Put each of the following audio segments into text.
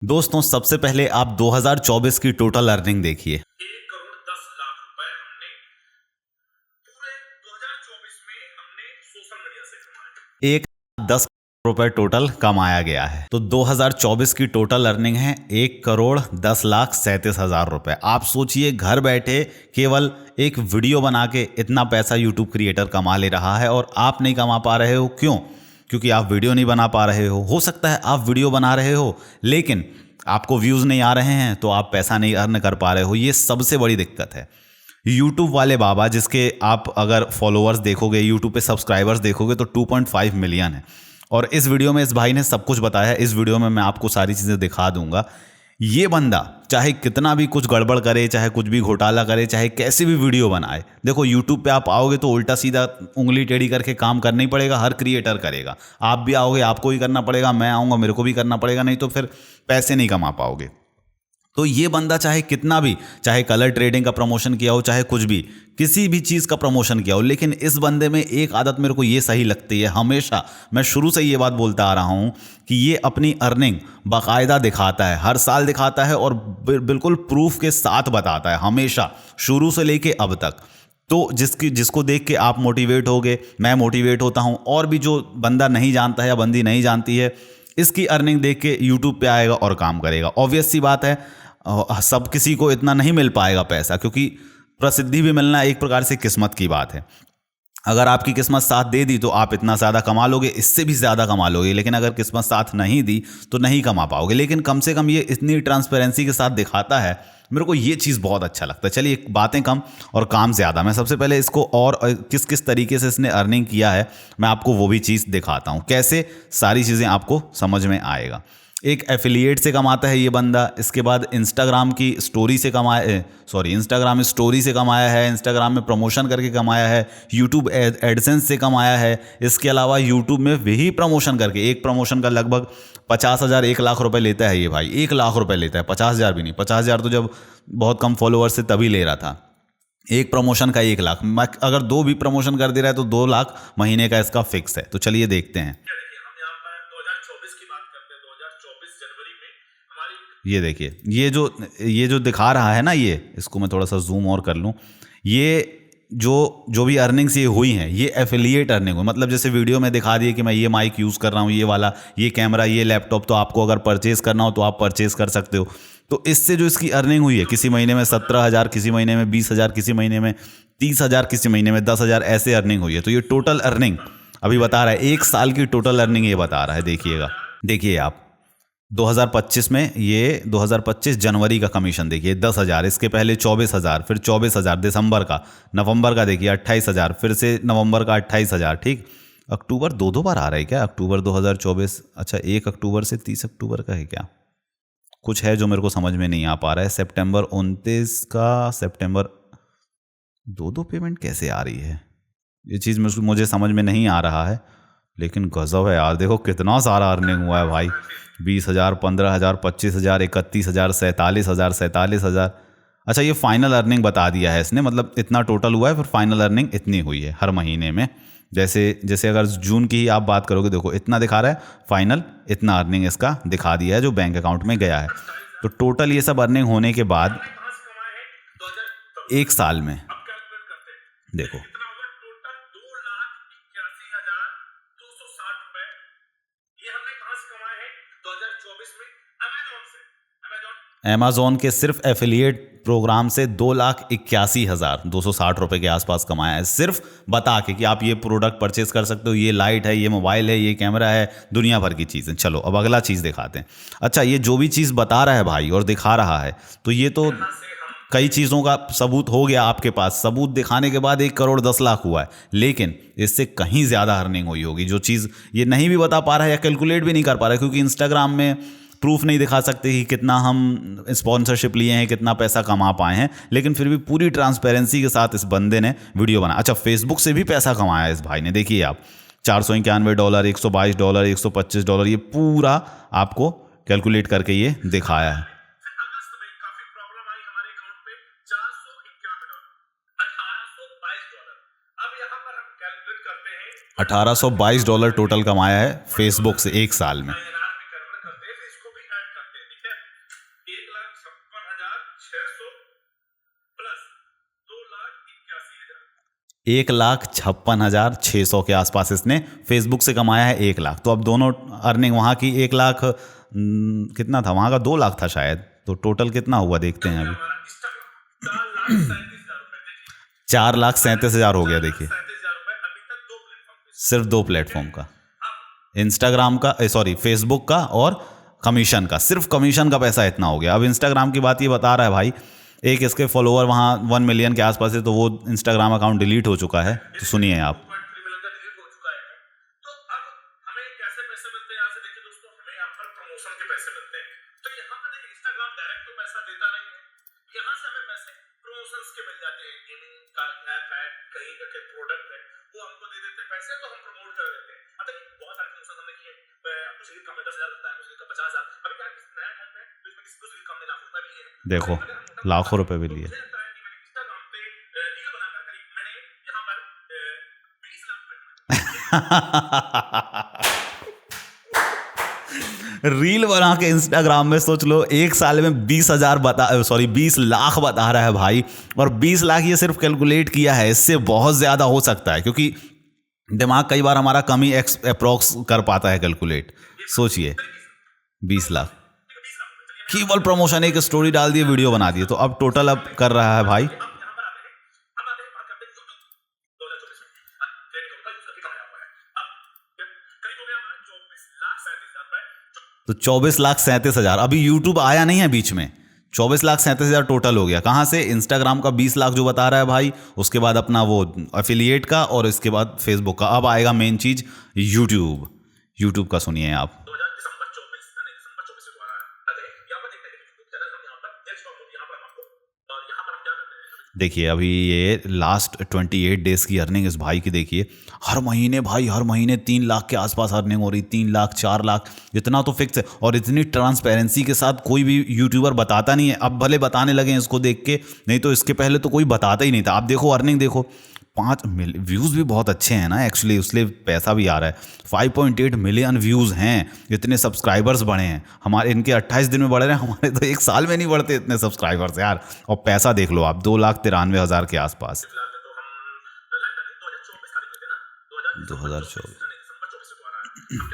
दोस्तों सबसे पहले आप 2024 की टोटल अर्निंग देखिए। 1,10,00,000 रुपए हमने पूरे 2024 में हमने सोशल मीडिया से कमाए। 1,10,00,000 रुपए टोटल कमाया गया है। तो 2024 की टोटल अर्निंग है 1,10,37,000 रुपए। आप सोचिए घर बैठे केवल एक वीडियो बना के इतना पैसा यूट्यूब क्रिएटर कमा ले रहा है और आप नहीं कमा पा रहे हो। क्यों? क्योंकि आप वीडियो नहीं बना पा रहे हो सकता है आप वीडियो बना रहे हो लेकिन आपको व्यूज़ नहीं आ रहे हैं तो आप पैसा नहीं अर्न कर पा रहे हो। ये सबसे बड़ी दिक्कत है। यूट्यूब वाले बाबा जिसके आप अगर फॉलोअर्स देखोगे, यूट्यूब पे सब्सक्राइबर्स देखोगे तो 2.5 मिलियन है। और इस वीडियो में इस भाई ने सब कुछ बताया है। इस वीडियो में मैं आपको सारी चीज़ें दिखा दूंगा। ये बंदा चाहे कितना भी कुछ गड़बड़ करे, चाहे कुछ भी घोटाला करे, चाहे कैसी भी वीडियो बनाए, देखो यूट्यूब पे आप आओगे तो उल्टा सीधा उंगली टेढ़ी करके काम करना ही पड़ेगा। हर क्रिएटर करेगा। आप भी आओगे आपको ही करना पड़ेगा, मैं आऊँगा मेरे को भी करना पड़ेगा, नहीं तो फिर पैसे नहीं कमा पाओगे। तो ये बंदा चाहे कितना भी, चाहे कलर ट्रेडिंग का प्रमोशन किया हो, चाहे कुछ भी, किसी भी चीज़ का प्रमोशन किया हो, लेकिन इस बंदे में एक आदत मेरे को ये सही लगती है। हमेशा मैं शुरू से ये बात बोलता आ रहा हूँ कि ये अपनी अर्निंग बाकायदा दिखाता है, हर साल दिखाता है और बिल्कुल प्रूफ के साथ बताता है, हमेशा शुरू से लेके अब तक। तो जिसको देख के आप मोटिवेट होगे, मैं मोटिवेट होता हूँ, और भी जो बंदा नहीं जानता है या बंदी नहीं जानती है, इसकी अर्निंग देख के यूट्यूब पे आएगा और काम करेगा। ऑब्वियस सी बात है, सब किसी को इतना नहीं मिल पाएगा पैसा, क्योंकि प्रसिद्धि भी मिलना एक प्रकार से किस्मत की बात है। अगर आपकी किस्मत साथ दे दी तो आप इतना ज़्यादा कमा लोगे, इससे भी ज़्यादा कमा लोगे, लेकिन अगर किस्मत साथ नहीं दी तो नहीं कमा पाओगे। लेकिन कम से कम ये इतनी ट्रांसपेरेंसी के साथ दिखाता है, मेरे को ये चीज़ बहुत अच्छा लगता है। चलिए बातें कम और काम ज़्यादा। मैं सबसे पहले इसको और किस किस तरीके से इसने अर्निंग किया है मैं आपको वो भी चीज़ दिखाता हूँ, कैसे सारी चीज़ें आपको समझ में आएगा। एक एफिलिएट से कमाता है ये बंदा। इसके बाद इंस्टाग्राम की स्टोरी से इंस्टाग्राम स्टोरी से कमाया है, इंस्टाग्राम में प्रमोशन करके कमाया है, यूट्यूब एडसेंस से कमाया है। इसके अलावा यूट्यूब में वही प्रमोशन करके, एक प्रमोशन का लगभग 50,000 1,00,000 रुपए लेता है ये भाई। 1,00,000 रुपए लेता है, 50,000 भी नहीं। 50,000 तो जब बहुत कम फॉलोअर्स से तभी ले रहा था। एक प्रमोशन का 1,00,000, अगर 2 भी प्रमोशन कर दे रहा है तो 2,00,000 महीने का इसका फिक्स है। तो चलिए देखते हैं। देखिए हम यहाँ पर 2024 की बात करते हैं। 2024 जनवरी में हमारी ये देखिए, ये जो दिखा रहा है ना, ये इसको मैं थोड़ा सा जूम और कर लूँ। ये जो भी अर्निंग्स ये हुई हैं, ये एफिलिएट अर्निंग हुई। मतलब जैसे वीडियो में दिखा दिए कि मैं ये माइक यूज़ कर रहा हूँ, ये वाला, ये कैमरा, ये लैपटॉप, तो आपको अगर परचेज़ करना हो तो आप परचेज़ कर सकते हो। तो इससे जो इसकी अर्निंग हुई है, किसी महीने में 17,000, किसी महीने में 20,000, किसी महीने में 30,000, किसी महीने में 10,000, ऐसे अर्निंग हुई है। तो ये टोटल अर्निंग अभी बता रहा है, एक साल की टोटल अर्निंग ये बता रहा है। देखिएगा, देखिए आप 2025 में, ये 2025 जनवरी का कमीशन देखिए 10,000, इसके पहले 24,000, फिर 24,000 दिसंबर का, नवंबर का देखिए 28,000, फिर से नवंबर का 28,000। ठीक, अक्टूबर दो बार आ रहा है क्या? अक्टूबर 2024, अच्छा 1 अक्टूबर से 30 अक्टूबर का है क्या? कुछ है जो मेरे को समझ में नहीं आ पा रहा है। सितंबर 29 का, सितंबर, दो पेमेंट कैसे आ रही है? ये चीज़ मुझे समझ में नहीं आ रहा है, लेकिन गजब है यार। देखो कितना सारा अर्निंग हुआ है भाई। 20,000, 15,000, 25,000, 31,000, 47,000, 47,000। अच्छा, ये फाइनल अर्निंग बता दिया है इसने, मतलब इतना टोटल हुआ है, फिर फाइनल अर्निंग इतनी हुई है हर महीने में। जैसे अगर जून की ही आप बात करोगे, देखो इतना दिखा रहा है, फाइनल इतना अर्निंग इसका दिखा दिया है जो बैंक अकाउंट में गया है। तो टोटल ये सब अर्निंग होने के बाद कहाँ से कमाए हैं 2024 एक साल में अब कैलकुलेट करते हैं। देखो, कितना हुआ टोटल? 2,81,260 रुपए। ये हमने कहाँ से कमाए हैं 2024 में? अमेजोन से। अमेजोन के सिर्फ एफिलिएट प्रोग्राम से 2,81,260 रुपए के आसपास कमाया है, सिर्फ बता के कि आप ये प्रोडक्ट परचेज कर सकते हो, ये लाइट है, ये मोबाइल है, ये कैमरा है, दुनिया भर की चीज़ें। चलो अब अगला चीज़ दिखाते हैं। अच्छा, ये जो भी चीज़ बता रहा है भाई और दिखा रहा है, तो ये तो कई चीज़ों का सबूत हो गया आपके पास। सबूत दिखाने के बाद 1,10,00,000 हुआ है, लेकिन इससे कहीं ज़्यादा अर्निंग हुई होगी। जो चीज़ ये नहीं भी बता पा रहा है या कैलकुलेट भी नहीं कर पा रहा है, क्योंकि इंस्टाग्राम में प्रूफ नहीं दिखा सकते कि कितना हम स्पॉन्सरशिप लिए हैं, कितना पैसा कमा पाए हैं, लेकिन फिर भी पूरी ट्रांसपेरेंसी के साथ इस बंदे ने वीडियो बनाया। अच्छा, फेसबुक से भी पैसा कमाया है इस भाई ने। देखिए आप, $491, $122, $125, ये पूरा आपको कैलकुलेट करके ये दिखाया है। अगस्त में काफी प्रॉब्लम आई हमारे अकाउंट पे। $491, $1,822। अब यहाँ पर हम कैलकुलेट करते हैं $1,822 टोटल कमाया है फेसबुक से एक साल में। INR में कन्वर्ट करते हैं, तो इसको भी ऐड करते हैं। ठीक है, 1,56,600 प्लस 2,81,000। 1,56,600 के आसपास इसने फेसबुक से कमाया है 1 लाख। तो अब दोनों अर्निंग वहाँ की 1 लाख कितना था, वहाँ का 2 लाख था शायद। तो टोटल कितना हुआ देखते हैं अभी। हमारा इंस्टाग्राम 4,37,000 रुपए, देखिए 4,37,000 हो गया देखिए, 37,000 रुपए अभी तक 2 प्लेटफॉर्म पे। सिर्फ 2 प्लेटफॉर्म का, अब इंस्टाग्राम का, सॉरी फेसबुक का और कमीशन का। सिर्फ कमीशन का पैसा इतना हो गया। अब इंस्टाग्राम की बात ये बता रहा है भाई, एक इसके फॉलोअर वहाँ 1 मिलियन के आसपास है, तो वो इंस्टाग्राम अकाउंट डिलीट हो चुका है। तो सुनिए आप। 2.3 मिलियन का डिलीट हो चुका है। तो अब हमें कैसे पैसे मिलते हैं यहाँ से, देखिए दोस्तों, हमें यहाँ पर प्रमोशन के पैसे मिलते हैं। तो यहाँ पर देखिए इंस्टाग्राम डायरेक्ट तो पैसा देता नहीं है, यहाँ से हमें पैसे प्रमोशंस के मिल जाते हैं। गेमिंग का ऐप है, कहीं का कोई प्रोडक्ट है, वो हमको दे देते हैं पैसे, तो हम प्रमोट कर देते हैं। अब देखिए बहुत सारे प्रमोशन हमने किए, कुछ रील का 10,000 लगता है, कुछ रील का 50,000। अभी क्या नया ऐप है तो इसमें कुछ रील का हमने लाखों रुपए भी लिए हैं। देखो लाखों रुपए भी लिए। मुझे लगता है कि मैंने इंस्टाग्राम पे रील बनाकर करीब मैंने यहाँ पर 20 लाख रील बना के इंस्टाग्राम में सोच लो, एक साल में 20 लाख बता रहा है भाई। और 20 लाख ये सिर्फ कैलकुलेट किया है, इससे बहुत ज़्यादा हो सकता है, क्योंकि दिमाग कई बार हमारा कम ही अप्रोक्स कर पाता है कैलकुलेट। सोचिए 20 लाख केवल प्रमोशन, एक स्टोरी डाल दी, वीडियो बना दी, तो अब टोटल अब कर रहा है भाई। अब यहाँ पर आते हैं, अब आते हैं बात करते हैं यूट्यूब 2024 में क्रेडिट कार्ड का यूज करके कमाया हुआ है। अब करीब हो गया हमारा 24,37,000 रुपए। तो 24,37,000 अभी यूट्यूब आया नहीं है बीच में, 24,37,000 टोटल हो गया। कहाँ से? इंस्टाग्राम का 20 लाख जो बता रहा है भाई, उसके बाद अपना वो एफिलिएट का, और इसके बाद फेसबुक का। अब आएगा मेन चीज यूट्यूब का। सुनिए आप। दिसंबर 24 से द्वारा आते हैं यहाँ पर देखते हैं यूट्यूब चैनल हम यहाँ पर डाउनलोड यहाँ पर हम आपको, और यहाँ पर हम क्या करते हैं, देखिए अभी ये लास्ट 28 डेज की अर्निंग इस भाई की देखिए। हर महीने भाई, हर महीने 3 लाख के आसपास अर्निंग हो रही, 3 लाख 4 लाख, इतना तो फिक्स है। और इतनी ट्रांसपेरेंसी के साथ कोई भी यूट्यूबर बताता नहीं है। अब भले बताने लगे इसको देख के, नहीं तो इसके पहले तो कोई बताता ही नहीं था। आप देखो अर्निंग देखो, 5 मिलियन व्यूज़ भी बहुत अच्छे हैं ना एक्चुअली, उसलिए पैसा भी आ रहा है। 5.8 मिलियन व्यूज़ हैं, इतने सब्सक्राइबर्स बढ़े हैं हमारे। इनके 28 दिन में बढ़ रहे हैं, हमारे तो एक साल में नहीं बढ़ते इतने सब्सक्राइबर्स यार। और पैसा देख लो आप, 2,93,000 के आसपास। फिलहाल में तो हम लाइव कर 2024 का देखते हैं ना, 2024 दिसंबर 24 से द्वारा हम क्या करते हैं,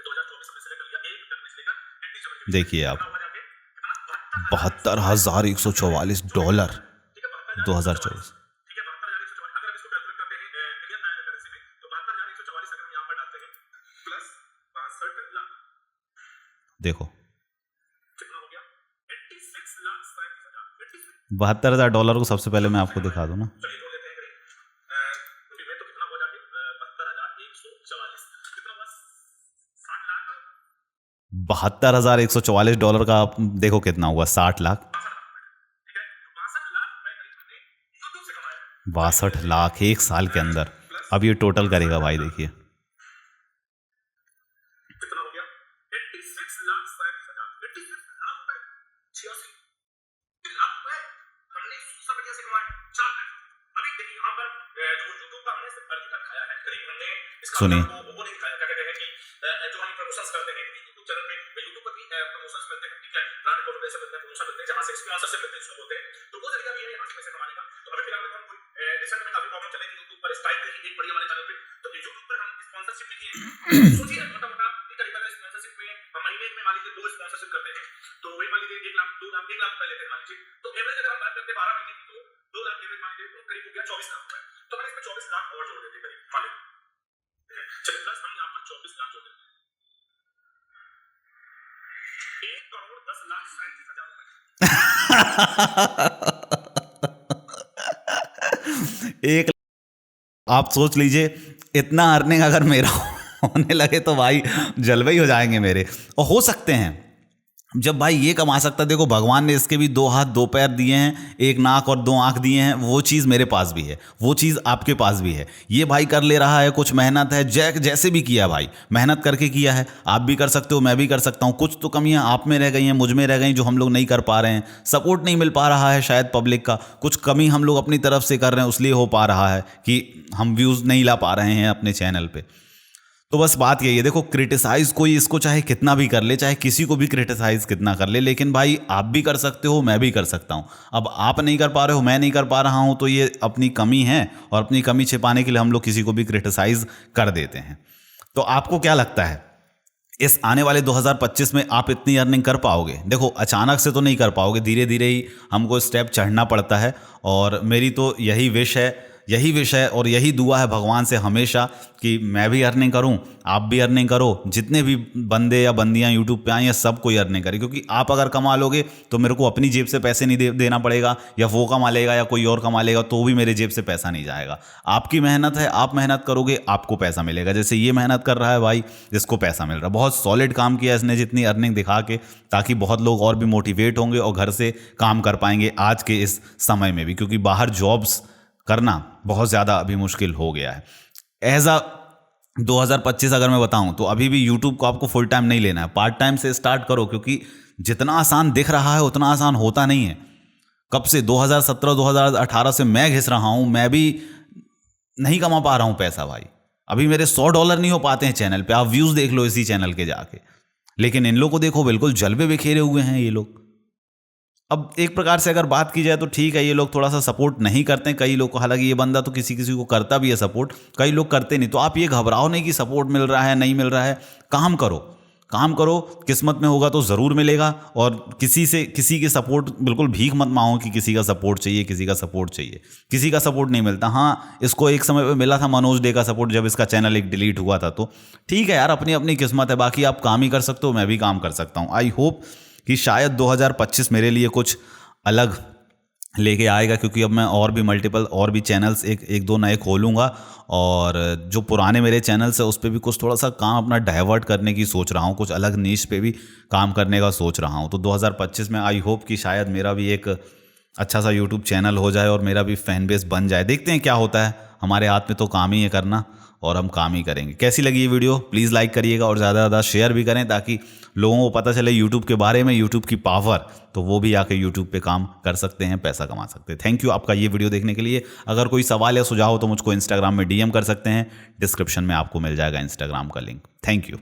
2024 से लेकर 1 जनवरी से लेकर 31 जनवरी देखिए आप, कितना हुआ जाके, कितना $72,144 ठीक है, 2024। ठीक है, 72,144। अगर हम इसको कैलकुलेट करते हैं इंडियन करेंसी में, तो 72,144 अगर हम यहाँ पर डालते हैं प्लस 62 लाख, देखो कितना हो गया, 86,37,000। $72,000 को सबसे पहले मैं आपको दिखा दूँ ना। चलिए जोड़ लेते हैं करीब रुपये में, तो कितना हो जाके 72,144, कितना हुआ, 60 लाख, $72,144 का आप देखो कितना हुआ, 60 लाख। ठीक है, तो 62 लाख रुपए करीब हमने यूट्यूब से कमाया है। 62 लाख एक साल के अंदर। अब ये टोटल करेगा भाई, देखिए कितना हो गया, 86,37,000, 86 लाख रुपए, 86 लाख रुपए हमने सोशल मीडिया से कमाए, 4 लाख। अभी देखिए यहाँ पर जो यूट्यूब का हमने सिर्फ अर्निंग का दिखाया है, करीब हमने इसका सुनिए। वो नहीं दिखाया, क्या कहते हैं कि जो हम प्रमोशंस करते हैं यूट्यूब चैनल पे, यूट्यूब पर भी प्रमोशंस मिलते हैं, ठीक है, ब्रांड कोलैबोरेशन मिलते हैं, प्रमोशन मिलते हैं, जहाँ से स्पॉन्सरशिप मिलते हैं, इसको बोलते हैं। तो वो तरीका भी है यहाँ से पैसे कमाने का। तो अभी फिलहाल में हम कोई रिसेंट में काफी प्रॉब्लम चल रही थी यूट्यूब पर, स्ट्राइक रही एक बड़ी हमारे चैनल पे, तो यूट्यूब पर हम स्पॉन्सरशिप भी किए। सोचिए मोटा मोटा करीबन स्पॉन्सरशिप में हम महीने में मान लीजिए 2 स्पॉन्सरशिप करते हैं, तो वही मान लीजिए 1 लाख 2 लाख 1 लाख रुपए लेते हैं मान लीजिए। तो एवरेज अगर हम बात करते हैं 12 महीने की, तो 2 लाख एवरेज मान लीजिए, तो करीब हो गया 24 लाख रुपए। तो हम इसमें 24 लाख और जोड़ देते हैं करीब मान लीजिए, चलिए प्लस हम यहाँ पर 24 लाख जोड़ देते हैं, 1,10,37,000 रुपए। एक आप सोच लीजिए, इतना अर्निंग अगर मेरा होने लगे तो भाई जलवे ही हो जाएंगे मेरे। और हो सकते हैं, जब भाई ये कमा सकता है, देखो भगवान ने इसके भी 2 हाथ 2 पैर दिए हैं, 1 नाक और 2 आंख दिए हैं। वो चीज़ मेरे पास भी है, वो चीज़ आपके पास भी है। ये भाई कर ले रहा है, कुछ मेहनत है, जैसे भी किया भाई, मेहनत करके किया है। आप भी कर सकते हो, मैं भी कर सकता हूँ। कुछ तो कमियाँ आप में रह गई हैं, मुझ में रह गई, जो हम लोग नहीं कर पा रहे हैं। सपोर्ट नहीं मिल पा रहा है शायद पब्लिक का, कुछ कमी हम लोग अपनी तरफ से कर रहे हैं, इसलिए हो पा रहा है कि हम व्यूज़ नहीं ला पा रहे हैं अपने चैनल पर। तो बस बात यही है, देखो क्रिटिसाइज कोई इसको चाहे कितना भी कर ले, चाहे किसी को भी क्रिटिसाइज कितना कर ले, लेकिन भाई आप भी कर सकते हो, मैं भी कर सकता हूँ। अब आप नहीं कर पा रहे हो, मैं नहीं कर पा रहा हूँ, तो ये अपनी कमी है, और अपनी कमी छिपाने के लिए हम लोग किसी को भी क्रिटिसाइज कर देते हैं। तो आपको क्या लगता है इस आने वाले 2025 में आप इतनी अर्निंग कर पाओगे? देखो अचानक से तो नहीं कर पाओगे, धीरे धीरे ही हमको स्टेप चढ़ना पड़ता है। और मेरी तो यही विश है और यही दुआ है भगवान से हमेशा कि मैं भी अर्निंग करूं, आप भी अर्निंग करो, जितने भी बंदे या बंदियां यूट्यूब पे आए हैं सब कोई अर्निंग करे। क्योंकि आप अगर कमा लोगे तो मेरे को अपनी जेब से पैसे नहीं देना पड़ेगा, या वो कमा लेगा या कोई और कमा लेगा तो भी मेरे जेब से पैसा नहीं जाएगा। आपकी मेहनत है, आप मेहनत करोगे आपको पैसा मिलेगा। जैसे ये मेहनत कर रहा है भाई, जिसको पैसा मिल रहा है, बहुत सॉलिड काम किया इसने जितनी अर्निंग दिखा के, ताकि बहुत लोग और भी मोटिवेट होंगे और घर से काम कर पाएंगे आज के इस समय में भी, क्योंकि बाहर जॉब्स करना बहुत ज़्यादा अभी मुश्किल हो गया है। एज अ 2025 अगर मैं बताऊं तो अभी भी यूट्यूब को आपको फुल टाइम नहीं लेना है, पार्ट टाइम से स्टार्ट करो, क्योंकि जितना आसान दिख रहा है उतना आसान होता नहीं है। कब से 2017-2018 से मैं घिस रहा हूं, मैं भी नहीं कमा पा रहा हूं पैसा भाई। अभी मेरे $100 नहीं हो पाते हैं चैनल पे, आप व्यूज़ देख लो इसी चैनल के जाके। लेकिन इन लोगों को देखो, बिल्कुल जलवे बिखेरे हुए हैं ये लोग। अब एक प्रकार से अगर बात की जाए तो ठीक है, ये लोग थोड़ा सा सपोर्ट नहीं करते हैं कई लोग को, हालांकि ये बंदा तो किसी किसी को करता भी है सपोर्ट, कई लोग करते नहीं। तो आप ये घबराओ नहीं कि सपोर्ट मिल रहा है नहीं मिल रहा है, काम करो, किस्मत में होगा तो ज़रूर मिलेगा। और किसी के सपोर्ट बिल्कुल भीख मत मांगो कि किसी का सपोर्ट चाहिए, किसी का सपोर्ट नहीं मिलता। हाँ, इसको एक समय पे मिला था मनोज डे का सपोर्ट, जब इसका चैनल एक डिलीट हुआ था। तो ठीक है यार, अपनी अपनी किस्मत है। बाकी आप काम ही कर सकते हो, मैं भी काम कर सकता हूँ। आई होप कि शायद 2025 मेरे लिए कुछ अलग लेके आएगा, क्योंकि अब मैं और भी चैनल्स एक दो नए खोलूँगा, और जो पुराने मेरे चैनल्स है उस पर भी कुछ थोड़ा सा काम अपना डाइवर्ट करने की सोच रहा हूँ, कुछ अलग नीश पे भी काम करने का सोच रहा हूँ। तो 2025 में आई होप कि शायद मेरा भी एक अच्छा सा यूट्यूब चैनल हो जाए और मेरा भी फैन बेस बन जाए। देखते हैं क्या होता है, हमारे हाथ में तो काम ही है करना, और हम काम ही करेंगे। कैसी लगी ये वीडियो प्लीज़ लाइक करिएगा, और ज़्यादा से ज़्यादा शेयर भी करें, ताकि लोगों को पता चले यूट्यूब के बारे में, यूट्यूब की पावर, तो वो भी आके यूट्यूब पे काम कर सकते हैं, पैसा कमा सकते हैं। थैंक यू आपका ये वीडियो देखने के लिए। अगर कोई सवाल या सुझाव हो तो मुझको इंस्टाग्राम में DM कर सकते हैं, डिस्क्रिप्शन में आपको मिल जाएगा इंस्टाग्राम का लिंक। Thank you.